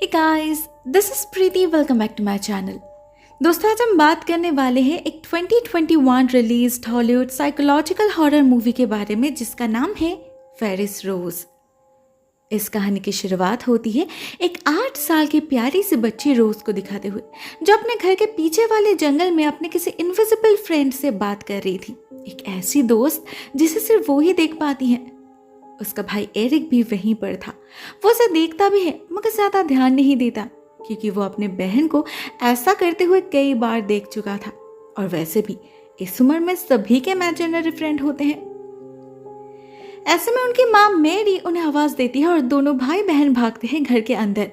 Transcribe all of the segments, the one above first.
Hey guys, this is Preeti. Welcome back to my channel. दोस्तों, आज हम बात करने वाले हैं एक 2021 released Hollywood psychological horror movie के बारे में जिसका नाम है फेरिस रोज। इस कहानी की शुरुआत होती है एक 8 साल की प्यारी सी बच्ची रोज को दिखाते हुए, जो अपने घर के पीछे वाले जंगल में अपने किसी इनविजिबल फ्रेंड से बात कर रही थी। एक ऐसी दोस्त जिसे सिर्फ वो ही देख पाती है। उसका भाई एरिक भी वहीं पर था। वो उसे देखता भी है मगर ज्यादा ध्यान नहीं देता, क्योंकि वो अपने बहन को ऐसा करते हुए कई बार देख चुका था। और वैसे भी इस उम्र में सभी के इमेजिनरी फ्रेंड होते हैं। ऐसे में उनकी माँ मैरी उन्हें आवाज देती है और दोनों भाई बहन भागते हैं घर के अंदर।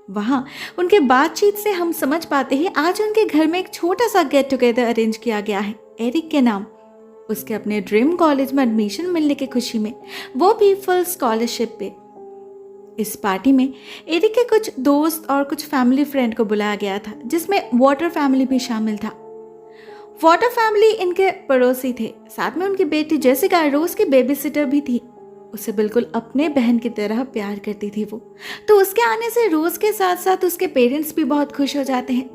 वहां उनके बातचीत से हम समझ पाते हैं आज उनके घर में एक छोटा सा गेट टुगेदर अरेंज किया गया है एरिक के नाम। उसके अपने ड्रीम कॉलेज में एडमिशन मिलने की खुशी में, वो भी फुल स्कॉलरशिप पे। इस पार्टी में एरिक के कुछ दोस्त और कुछ फैमिली फ्रेंड को बुलाया गया था, जिसमें वाटर फैमिली भी शामिल था। वाटर फैमिली इनके पड़ोसी थे। साथ में उनकी बेटी जेसिका रोज की बेबी सिटर भी थी। उसे बिल्कुल अपने बहन की तरह प्यार करती थी वो। तो उसके आने से रोज के साथ साथ उसके पेरेंट्स भी बहुत खुश हो जाते हैं।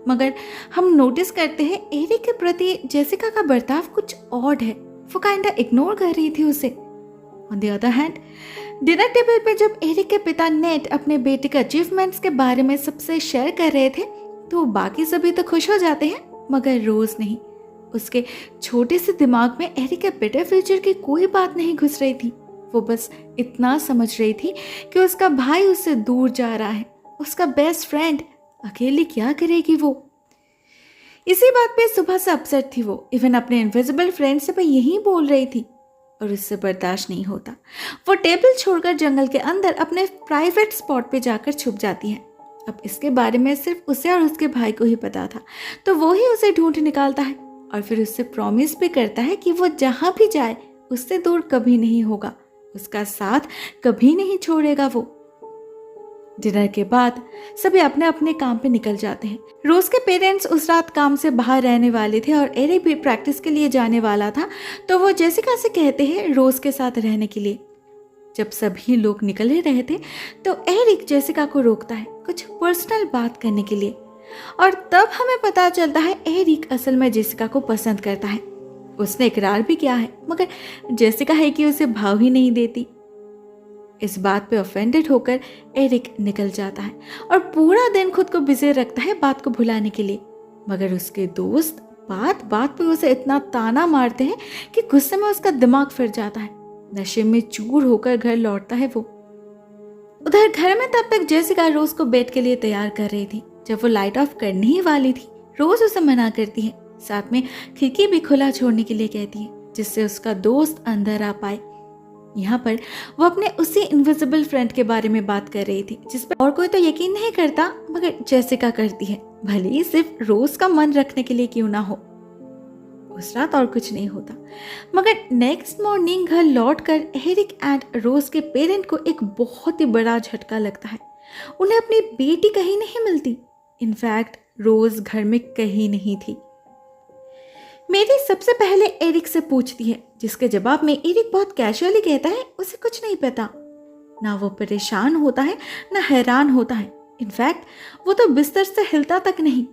मगर हम नोटिस करते हैं एरिक के प्रति जेसिका का बर्ताव कुछ ऑड है। वो काइंडा इग्नोर कर रही थी उसे। On the other hand, dinner table पे जब एरिक के पिता नेट अपने बेटे के अचीवमेंट्स के बारे में सबसे शेयर कर रहे थे, तो बाकी सभी तो खुश हो जाते हैं मगर रोज नहीं। उसके छोटे से दिमाग में एरिक के बेटर फ्यूचर की कोई बात नहीं घुस रही थी। वो बस इतना समझ रही थी कि उसका भाई उससे दूर जा रहा है। उसका बेस्ट फ्रेंड अकेली क्या करेगी वो। इसी बात पे सुबह से अपसेट थी वो। इवन अपने इनविजिबल फ्रेंड से भी यही बोल रही थी और उससे बर्दाश्त नहीं होता। वो टेबल छोड़कर जंगल के अंदर अपने प्राइवेट स्पॉट पे जाकर छुप जाती है। अब इसके बारे में सिर्फ उसे और उसके भाई को ही पता था, तो वो ही उसे ढूंढ निकालता है और फिर उससे प्रॉमिस भी करता है कि वो जहां भी जाए उससे दूर कभी नहीं होगा, उसका साथ कभी नहीं छोड़ेगा वो। डिनर के बाद सभी अपने अपने काम पे निकल जाते हैं। रोज के पेरेंट्स उस रात काम से बाहर रहने वाले थे और एरिक भी प्रैक्टिस के लिए जाने वाला था, तो वो जेसिका से कहते हैं रोज के साथ रहने के लिए। जब सभी लोग निकल ही रहे थे तो एरिक जेसिका को रोकता है कुछ पर्सनल बात करने के लिए, और तब हमें पता चलता है एरिक असल में जेसिका को पसंद करता है। उसने इकरार भी किया है मगर जेसिका है कि उसे भाव ही नहीं देती। इस बात पे ऑफेंडेड होकर एरिक निकल जाता है और पूरा दिन खुद को बिजी रखता है बात को भुलाने के लिए। मगर उसके दोस्त बात बात पे उसे इतना ताना मारते हैं कि गुस्से में उसका दिमाग फिर जाता है। नशे में चूर होकर घर लौटता है वो। उधर घर में तब तक जेसिका रोज को बेड के लिए तैयार कर रही थी। जब वो लाइट ऑफ करने ही वाली थी, रोज उसे मना करती है। साथ में खिड़की भी खुला छोड़ने के लिए कहती है जिससे उसका दोस्त अंदर आ पाए। यहाँ पर वो अपने उसी इनविजिबल फ्रेंड के बारे में बात कर रही थी जिस पर और कोई तो यकीन नहीं करता मगर जेसिका करती है, भले ही सिर्फ रोज का मन रखने के लिए क्यों ना हो। उस रात और कुछ नहीं होता, मगर नेक्स्ट मॉर्निंग घर लौटकर एरिक एंड रोज के पेरेंट को एक बहुत ही बड़ा झटका लगता है। उन्हें अपनी बेटी कहीं नहीं मिलती। इनफैक्ट रोज घर में कहीं नहीं थी। मेरी सबसे पहले एरिक से पूछती है, जिसके जवाब में एरिक बहुत कैजुअली कहता है उसे कुछ नहीं पता। ना वो परेशान होता है ना हैरान होता है। इनफैक्ट वो तो बिस्तर से हिलता तक नहीं।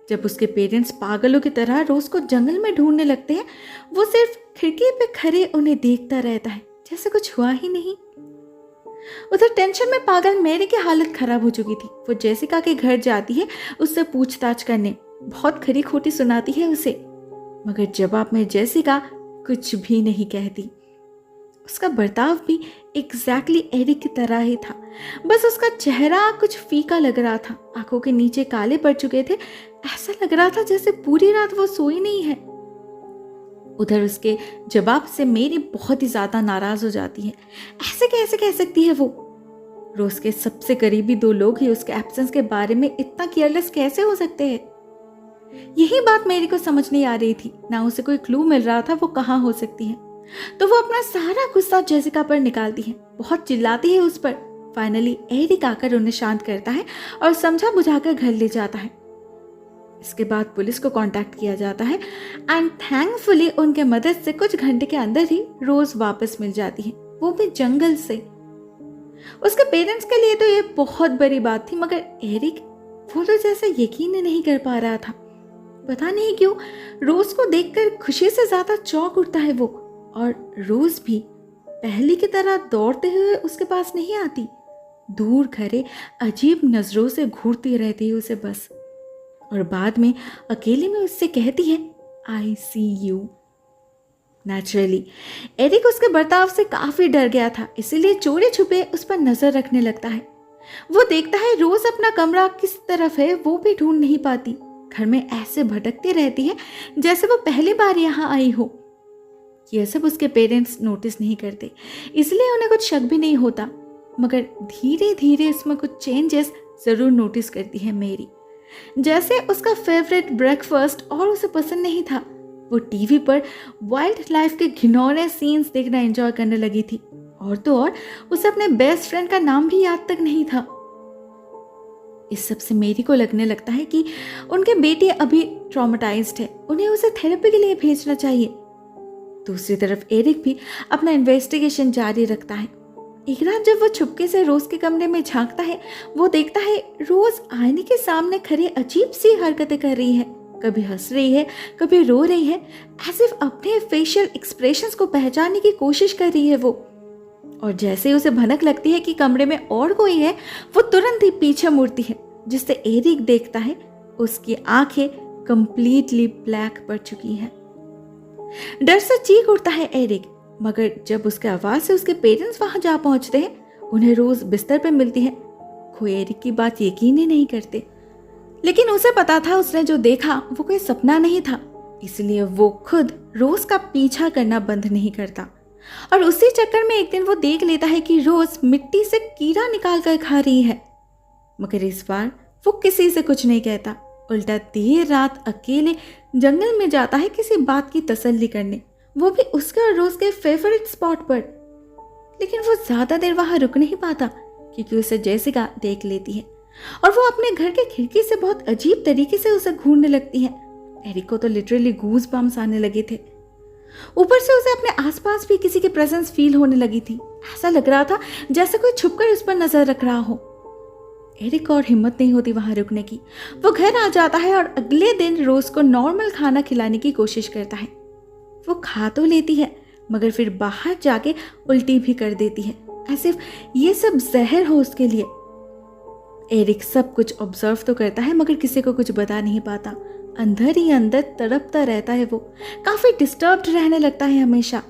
जब उसके पेरेंट्स पागलों की तरह रोज को जंगल में ढूंढने लगते हैं, वो सिर्फ खिड़की पे खड़े उन्हें देखता रहता है जैसे कुछ हुआ ही नहीं। उधर टेंशन में पागल मेरी की हालत खराब हो चुकी थी। वो जेसिका के घर जाती है उससे पूछताछ करने, बहुत खरी खोटी सुनाती है उसे, मगर जवाब में जेसिका कुछ भी नहीं कहती। उसका बर्ताव भी एग्जैक्टली एरिक की तरह ही था, बस उसका चेहरा कुछ फीका लग रहा था। आंखों के नीचे काले पड़ चुके थे। ऐसा लग रहा था जैसे पूरी रात वो सोई नहीं है। उधर उसके जवाब से मेरी बहुत ही ज्यादा नाराज हो जाती है। ऐसे कैसे कह सकती है वो? रोज के सबसे करीबी 2 लोग ही उसके एब्सेंस के बारे में इतना केयरलेस कैसे हो सकते हैं? यही बात मेरी को समझ नहीं आ रही थी। ना उसे कोई क्लू मिल रहा था वो कहाँ हो सकती है। तो वो अपना सारा गुस्सा जेसिका पर निकालती है, बहुत चिल्लाती है उस पर। फाइनली एरिक आकर उन्हें शांत करता है और समझा बुझाकर घर ले जाता है। इसके बाद पुलिस को कांटेक्ट किया जाता है एंड थैंकफुली उनके मदद से कुछ घंटे के अंदर ही रोज वापस मिल जाती है, वो भी जंगल से। उसके पेरेंट्स के लिए तो ये बहुत बड़ी बात थी, मगर एरिक वो तो जैसे यकीन ही नहीं कर पा रहा था। पता नहीं क्यों रोज को देखकर खुशी से ज्यादा चौंक उठता है वो, और रोज भी पहले की तरह दौड़ते हुए उसके पास नहीं आती, दूर खड़े अजीब नजरों से घूरती रहती है उसे बस, और बाद में अकेले में उससे कहती है आई सी यू। नेचुरली एरिक उसके बर्ताव से काफी डर गया था, इसीलिए चोरी छुपे उस पर नजर रखने लगता है। वो देखता है रोज अपना कमरा किस तरफ है वो भी ढूंढ नहीं पाती, घर में ऐसे भटकती रहती है जैसे वो पहली बार यहाँ आई हो। यह सब उसके पेरेंट्स नोटिस नहीं करते, इसलिए उन्हें कुछ शक भी नहीं होता, मगर धीरे धीरे इसमें कुछ चेंजेस जरूर नोटिस करती है मेरी। जैसे उसका फेवरेट ब्रेकफास्ट और उसे पसंद नहीं था, वो टीवी पर वाइल्ड लाइफ के घिनौने सीन्स देखना एंजॉय करने लगी थी, और तो और उसे अपने बेस्ट फ्रेंड का नाम भी याद तक नहीं था। इस सब से मेरी को लगने लगता है कि उनके बेटे अभी ट्रॉमेटाइज्ड है, उन्हें उसे थेरेपी के लिए भेजना चाहिए। दूसरी तरफ एरिक भी अपना इन्वेस्टिगेशन जारी रखता है। एक रात जब वो छुपके से रोज के कमरे में झांकता है, वो देखता है रोज आईने के सामने खड़े अजीब सी हरकतें कर रही है, कभी हंस रही है, कभी रो रही है, एज इफ अपने फेशियल एक्सप्रेशंस को पहचानने की कोशिश कर रही है वो। और जैसे ही उसे भनक लगती है कि कमरे में और कोई है, वो तुरंत ही पीछे मुड़ती है, जिससे एरिक देखता है उसकी आंखें कंप्लीटली ब्लैक पड़ चुकी हैं। डर से चीख उठता है एरिक, मगर जब उसके आवाज से उसके पेरेंट्स वहां जा पहुंचते हैं, उन्हें रोज बिस्तर पर मिलती है, कोई एरिक की बात यकीन ही नहीं करते। लेकिन उसे पता था उसने जो देखा वो कोई सपना नहीं था, इसलिए वो खुद रोज का पीछा करना बंद नहीं करता। और उसी चक्कर में एक दिन वो देख लेता है कि रोज मिट्टी से कीड़ा निकाल कर खा रही है, मगर इस बार वो किसी से कुछ नहीं कहता, उल्टा देर रात अकेले जंगल में जाता है किसी बात की तसल्ली करने, वो भी उसके और रोज के फेवरेट स्पॉट पर। लेकिन वो ज्यादा देर वहां रुक नहीं पाता, क्योंकि उसे जेसिका देख लेती है और वो अपने घर के खिड़की से बहुत अजीब तरीके से उसे घूरने लगती है। एरिक को तो लिटरली गूज बम्स आने लगे थे। ऊपर से उसे अपने आसपास भी किसी की प्रेजेंस फील होने लगी थी, ऐसा लग रहा था जैसे कोई छुपकर उस पर नजर रख रहा हो। एरिक को और हिम्मत नहीं होती वहां रुकने की। वो घर आ जाता है और अगले दिन रोज को नॉर्मल खाना खिलाने की कोशिश करता है। वो खा तो लेती है, मगर फिर बाहर जाके उल्टी भी कर देती है, ऐसे ये सब जहर हो उसके लिए। एरिक सब कुछ ऑब्जर्व तो करता है, मगर किसी को कुछ बता नहीं पाता। अंदर ही अंदर तड़पता रहता है वो, काफी डिस्टर्ब्ड रहने लगता है हमेशा।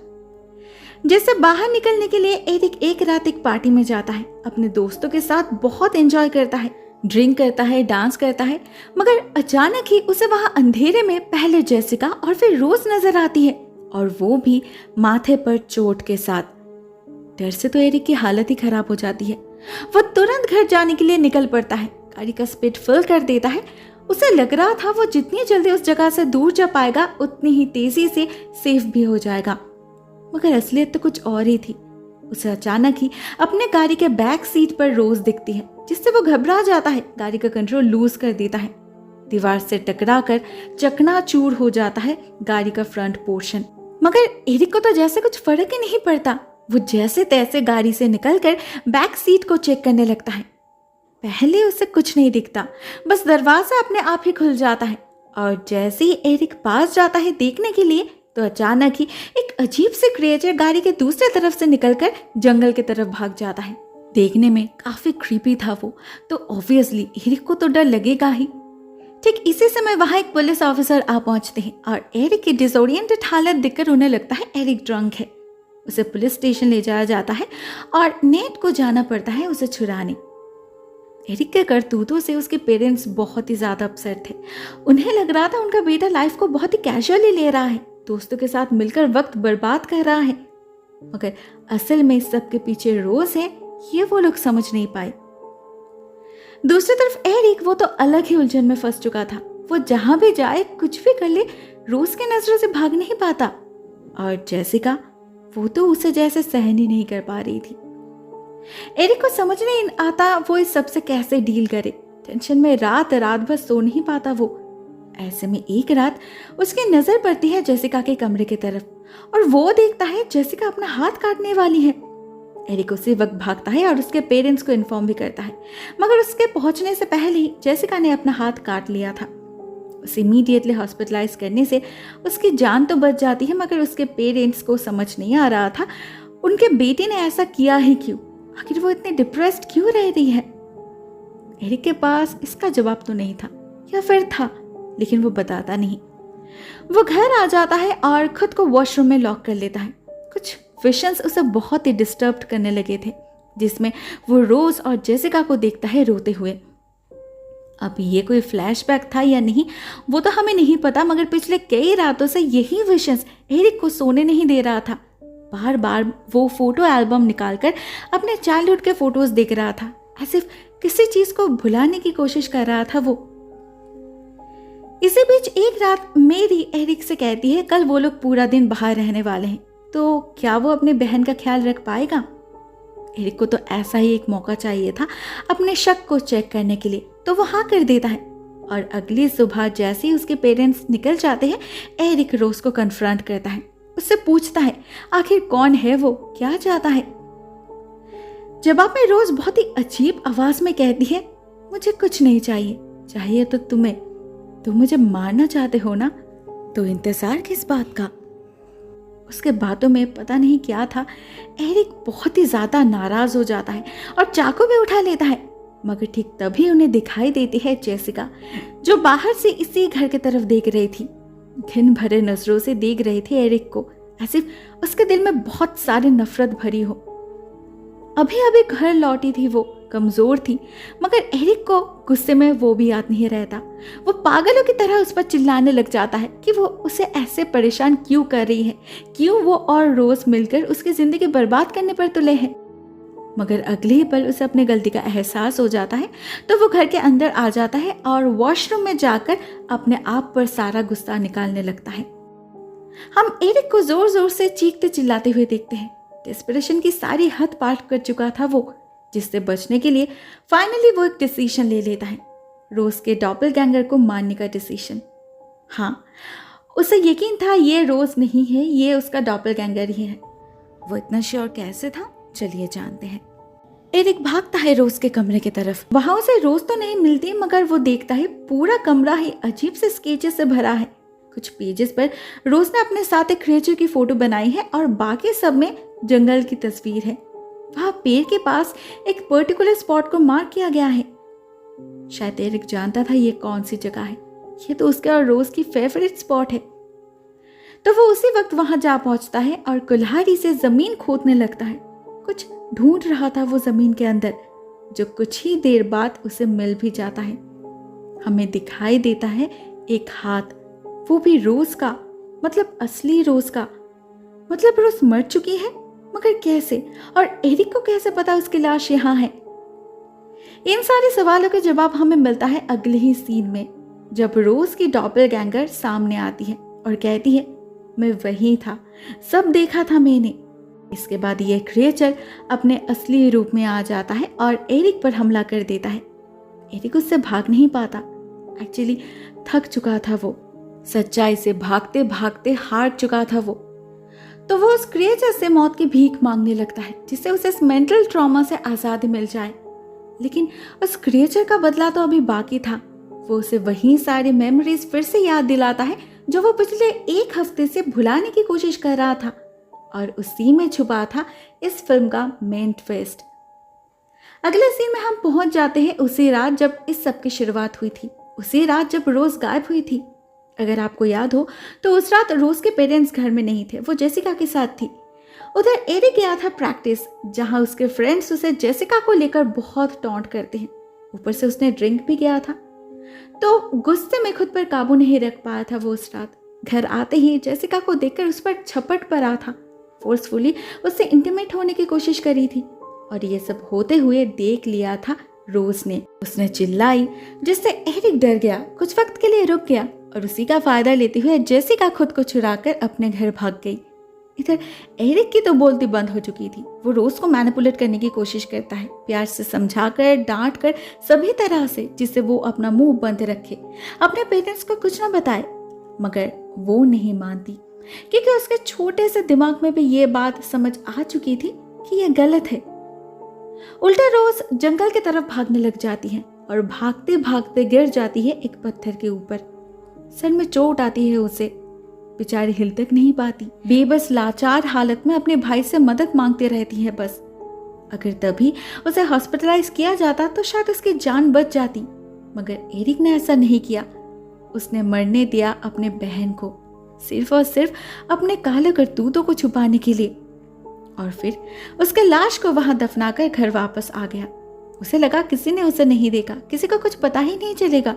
जैसे बाहर निकलने के लिए एरिक एक रात एक पार्टी में जाता है, अपने दोस्तों के साथ बहुत एंजॉय करता है, ड्रिंक करता है, डांस करता है, मगर अचानक ही उसे वहां अंधेरे में पहले जेसिका और फिर रोज नजर आती है, और वो भी माथे पर चोट के साथ। डर से तो एरिक की हालत ही खराब हो जाती है। वो तुरंत घर जाने के लिए निकल पड़ता है, गाड़ी का स्पीड फुल कर देता है। उसे लग रहा था वो जितनी जल्दी उस जगह से दूर जा पाएगा उतनी ही तेजी से सेफ भी हो जाएगा, मगर असलियत तो कुछ और ही थी। उसे अचानक ही अपने गाड़ी के बैक सीट पर रोज दिखती है, जिससे वो घबरा जाता है, गाड़ी का कंट्रोल लूज कर देता है। दीवार से टकराकर चकनाचूर हो जाता है गाड़ी का फ्रंट पोर्शन, मगर एरिक को तो जैसे कुछ फर्क ही नहीं पड़ता। वो जैसे तैसे गाड़ी से निकलकर बैक सीट को चेक करने लगता है। पहले उसे कुछ नहीं दिखता, बस दरवाजा अपने आप ही खुल जाता है, और जैसे ही एरिक पास जाता है देखने के लिए, तो अचानक ही एक अजीब से क्रिएचर गाड़ी के दूसरे तरफ से निकलकर जंगल की तरफ भाग जाता है। देखने में काफी क्रीपी था वो, तो ऑब्वियसली एरिक को तो डर लगेगा ही। ठीक इसी समय वहां एक पुलिस ऑफिसर आ पहुंचते हैं, और एरिक की डिसोरिएंटेड हालत देखकर उन्हें लगता है एरिक ड्रंक है। उसे पुलिस स्टेशन ले जाया जाता है और नेट को जाना पड़ता है उसे छुड़ाने। एरिक के करतूतों से उसके पेरेंट्स बहुत ही ज्यादा अपसेट थे। उन्हें लग रहा था उनका बेटा लाइफ को बहुत ही कैजुअली ले रहा है, दोस्तों के साथ मिलकर वक्त बर्बाद कर रहा है, मगर असल में सबके पीछे रोज है, ये वो लोग समझ नहीं पाए। दूसरी तरफ एरिक वो तो अलग ही उलझन में फंस चुका था। वो जहां भी जाए, कुछ भी कर ले, रोज के नजरों से भाग नहीं पाता, और जेसिका वो तो उसे जैसे सहन ही नहीं कर पा रही थी। एरिक को समझ नहीं आता वो इस सब से कैसे डील करे। टेंशन में रात रात भर सो नहीं पाता वो। ऐसे में एक रात उसकी नजर पड़ती है जेसिका के कमरे की तरफ, और वो देखता है जेसिका अपना हाथ काटने वाली है। एरिक उसी वक्त भागता है और उसके पेरेंट्स को इन्फॉर्म भी करता है, मगर उसके पहुंचने से पहले ही जेसिका ने अपना हाथ काट लिया था। उसे इमीडिएटली हॉस्पिटलाइज करने से उसकी जान तो बच जाती है, मगर उसके पेरेंट्स को समझ नहीं आ रहा था उनके बेटे ने ऐसा किया ही क्यों, आखिर वो इतने डिप्रेस्ड क्यों रह रही है। एरिक के पास इसका जवाब तो नहीं था, या फिर था लेकिन वो बताता नहीं। वो घर आ जाता है और खुद को वॉशरूम में लॉक कर लेता है। कुछ विजन्स उसे बहुत ही डिस्टर्ब करने लगे थे, जिसमें वो रोज और जेसिका को देखता है रोते हुए। अब ये कोई फ्लैशबैक था या नहीं वो तो हमें नहीं पता, मगर पिछले कई रातों से यही विजन्स एरिक को सोने नहीं दे रहा था। बार बार वो फोटो एल्बम निकालकर अपने चाइल्डहुड के फोटोज देख रहा था, ऐसे किसी चीज को भुलाने की कोशिश कर रहा था वो। इसी बीच एक रात मेरी एरिक से कहती है कल वो लोग पूरा दिन बाहर रहने वाले हैं, तो क्या वो अपनी बहन का ख्याल रख पाएगा। एरिक को तो ऐसा ही एक मौका चाहिए था अपने शक को चेक करने के लिए, तो वो हाँ कर देता है। और अगली सुबह जैसे ही उसके पेरेंट्स निकल जाते हैं, एरिक रोज को कन्फ्रंट करता है, उससे पूछता है आखिर कौन है वो, क्या चाहता है। जवाब में रोज बहुत ही अजीब आवाज में कहती है मुझे कुछ नहीं चाहिए, चाहिए तो तुम्हें, तुम मुझे मारना चाहते हो ना, तो इंतजार किस बात का। उसके बातों में पता नहीं क्या था, एरिक बहुत ही ज्यादा नाराज हो जाता है और चाकू भी उठा लेता है, मगर ठीक तभी उन्हें दिखाई देती है जेसिका, जो बाहर से इसी घर की तरफ देख रही थी। घिन भरे नजरों से देख रही थी एरिक को, ऐसे उसके दिल में बहुत सारी नफरत भरी हो। अभी अभी घर लौटी थी वो, कमजोर थी, मगर एरिक को गुस्से में वो भी याद नहीं रहता। वो पागलों की तरह उस पर चिल्लाने लग जाता है कि वो उसे ऐसे परेशान क्यों कर रही है, क्यों वो और रोज मिलकर उसकी जिंदगी बर्बाद करने पर तुले हैं। मगर अगले ही पल उसे अपनी गलती का एहसास हो जाता है, तो वो घर के अंदर आ जाता है और वॉशरूम में जाकर अपने आप पर सारा गुस्सा निकालने लगता है। हम एरिक को जोर जोर से चीखते चिल्लाते हुए देखते हैं। डेस्परेशन की सारी हद पार कर चुका था वो, जिससे बचने के लिए फाइनली वो एक डिसीजन ले लेता है, रोज के डॉपलगैंगर को मारने का डिसीजन। हाँ, उसे यकीन था ये रोज नहीं है, ये उसका डॉपलगैंगर ही है। वो इतना श्योर कैसे था, चलिए जानते हैं। एरिक भागता है रोज के कमरे की तरफ। वहां उसे रोज तो नहीं मिलती, मगर वो देखता है पूरा कमरा ही अजीब से स्केचेस से भरा है। कुछ पेजेस पर रोज ने अपने साथ एक क्रिएचर की फोटो बनाई है और बाकी सब में जंगल की तस्वीर है। वहां पेड़ के पास एक पर्टिकुलर स्पॉट को मार्क किया गया है। शायद एरिक जानता था ये कौन सी जगह है, ये तो उसके और रोज की फेवरेट स्पॉट है। तो वो उसी वक्त वहां जा पहुंचता है और कुल्हाड़ी से जमीन खोदने लगता है। कुछ ढूंढ रहा था वो जमीन के अंदर, जो कुछ ही देर बाद उसे मिल भी जाता है। हमें दिखाई देता है एक हाथ, वो भी रोज का, मतलब असली रोज का। मतलब रोज मर चुकी है, मगर कैसे, और एरिक को कैसे पता उसकी लाश यहाँ है। इन सारे सवालों का जवाब हमें मिलता है अगले ही सीन में, जब रोज की डॉपलगैंगर सामने आती है और कहती है मैं वही था, सब देखा था मैंने। इसके बाद ये क्रिएचर अपने असली रूप में आ जाता है और एरिक पर हमला कर देता है। एरिक उससे भाग नहीं पाता, एक्चुअली थक चुका था वो, सच्चाई से भागते भागते हार चुका था वो। तो वो उस क्रिएचर से मौत की भीख मांगने लगता है, जिससे उसे इस मेंटल ट्रॉमा से आज़ादी मिल जाए। लेकिन उस क्रिएचर का बदला तो अभी बाकी था। वो उसे वही सारी मेमोरीज फिर से याद दिलाता है जो वो पिछले एक हफ्ते से भुलाने की कोशिश कर रहा था, और उसी में छुपा था इस फिल्म का मेन ट्विस्ट। अगले सीन में हम पहुंच जाते हैं उसी रात जब इस सब की शुरुआत हुई थी, उसी रात जब रोज गायब हुई थी। अगर आपको याद हो तो उस रात रोज के पेरेंट्स घर में नहीं थे, वो जेसिका के साथ थी। उधर एरिक गया था प्रैक्टिस, जहां उसके फ्रेंड्स उसे जेसिका को लेकर बहुत टॉन्ट करते हैं। ऊपर से उसने ड्रिंक भी किया था, तो गुस्से में खुद पर काबू नहीं रख पाया था वो उस रात। घर आते ही जेसिका को देखकर उस पर झपट पड़ा था, फोर्सफुली उससे इंटीमेट होने की कोशिश करी थी, और ये सब होते हुए देख लिया था रोज ने। उसने चिल्लाई, जिससे एरिक डर गया, कुछ वक्त के लिए रुक गया, और उसी का फायदा लेते हुए जेसिका खुद को छुड़ाकर अपने घर भाग गई। इधर एरिक की तो बोलती बंद हो चुकी थी। वो रोज को मैनिपुलेट करने की कोशिश करता है, प्यार से समझाकर, डांट कर, सभी तरह से, जिससे वो अपना मुंह बंद रखे, अपने पेरेंट्स को कुछ ना बताए। मगर वो नहीं मानती, क्योंकि उसके छोटे से दिमाग में भी ये बात समझ आ चुकी थी कि यह गलत है। उल्टा रोज जंगल की तरफ भागने लग जाती है और भागते भागते गिर जाती है एक पत्थर के ऊपर। सर में चोट आती है उसे, बेचारी हिल तक नहीं पाती। बेबस लाचार हालत में अपने भाई से मदद मांगती रहती है बस। अगर तभी उसे हॉस्पिटलाइज किया जाता तो शायद उसकी जान बच जाती, मगर एरिक ने ऐसा नहीं किया। उसने मरने दिया अपने बहन को, सिर्फ और सिर्फ अपने काले करतूतों को छुपाने के लिए। और फिर उसके लाश को वहां दफनाकर घर वापस आ गया। उसे लगा किसी ने उसे नहीं देखा, किसी को कुछ पता ही नहीं चलेगा।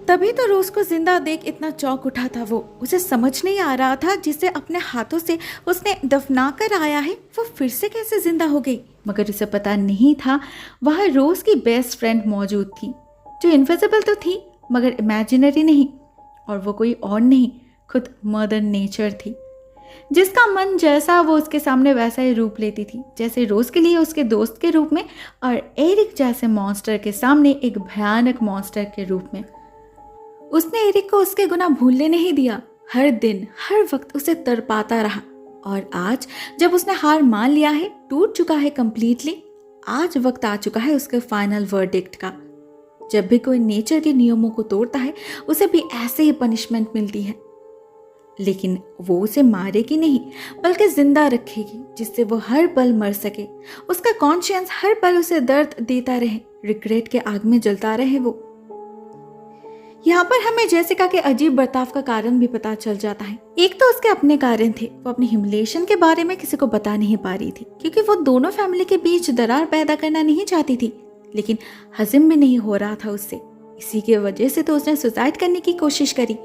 तभी तो रोज को जिंदा देख इतना चौंक उठा था वो। उसे समझ नहीं आ रहा था जिसे अपने हाथों से उसने दफना कर आया है वो फिर से कैसे जिंदा हो गई। मगर उसे पता नहीं था वहां रोज की बेस्ट फ्रेंड मौजूद थी, जो इनविजिबल तो थी मगर इमेजिनरी नहीं, और वो कोई और नहीं, खुद मदर नेचर थी, जिसका मन जैसा वो उसके सामने वैसा ही रूप लेती थी, जैसे रोज के लिए उसके दोस्त के रूप में और एरिक जैसे मॉन्स्टर के सामने एक भयानक मॉन्स्टर के रूप में। उसने एरिक को उसके गुनाह भूलने नहीं दिया, हर दिन हर वक्त उसे तड़पाता रहा। और आज जब उसने हार मान लिया है, टूट चुका है कंप्लीटली, आज वक्त आ चुका है उसके फाइनल वर्डिक्ट का। जब भी कोई नेचर के नियमों को तोड़ता है उसे भी ऐसे ही पनिशमेंट मिलती है, लेकिन वो उसे मारेगी नहीं बल्कि जिंदा रखेगी, जिससे वो हर पल मर सके। उसका कॉन्शियंस हर पल उसे दर्द देता रहे, रिग्रेट के आग में जलता रहे वो। यहाँ पर हमें जेसिका के अजीब बर्ताव का कारण भी पता चल जाता है। एक तो उसके अपने कारण थे, वो अपनी ह्यूमिलिएशन के बारे में किसी को बता नहीं पा रही थी, क्योंकि वो दोनों फैमिली के बीच दरार पैदा करना नहीं चाहती थी, लेकिन हजम में नहीं हो रहा था उससे। इसी की वजह से तो उसने सुसाइड करने की कोशिश करी।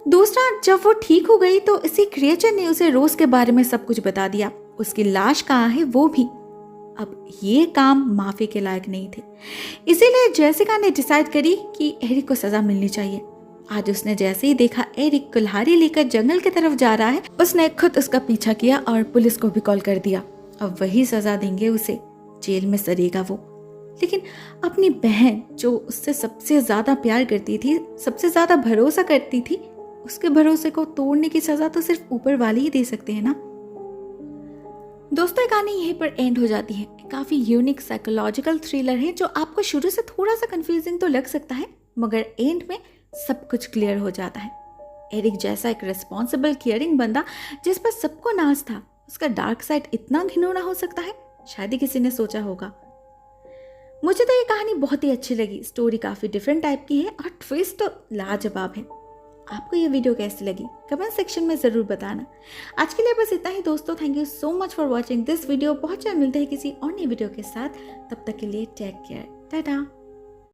दूसरा, जब वो ठीक हो गई तो इसी क्रिएचर ने उसे रोज के बारे में सब कुछ बता दिया, उसकी लाश कहाँ है वो भी। अब ये काम माफी के लायक नहीं थे, इसीलिए जेसिका ने डिसाइड करी कि एरिक को सजा मिलनी चाहिए। आज उसने जैसे ही देखा एरिक कुल्हाड़ी लेकर जंगल की तरफ जा रहा है, उसने खुद उसका पीछा किया और पुलिस को भी कॉल कर दिया। अब वही सजा देंगे उसे, जेल में सड़ेगा वो। लेकिन अपनी बहन जो उससे सबसे ज्यादा प्यार करती थी, सबसे ज्यादा भरोसा करती थी, उसके भरोसे को तोड़ने की सजा तो सिर्फ ऊपर वाले ही दे सकते हैं ना। दोस्तों, कहानी यहीं पर एंड हो जाती है। काफी यूनिक साइकोलॉजिकल थ्रिलर है जो आपको शुरू से थोड़ा सा कंफ्यूजिंग तो लग सकता है, मगर एंड में सब कुछ क्लियर हो जाता है। एरिक जैसा एक रिस्पॉन्सिबल केयरिंग बंदा जिस पर सबको नाज था, उसका डार्क साइड इतना घिनौना हो सकता है, शायद ही किसी ने सोचा होगा। मुझे तो ये कहानी बहुत ही अच्छी लगी। स्टोरी काफी डिफरेंट टाइप की है और ट्विस्ट तो लाजवाब है। आपको ये वीडियो कैसी लगी कमेंट सेक्शन में जरूर बताना। आज के लिए बस इतना ही दोस्तों। Thank you so much for watching this video. बहुत जल्द मिलते हैं किसी और नई वीडियो के साथ, तब तक के लिए टेक केयर, टाटा।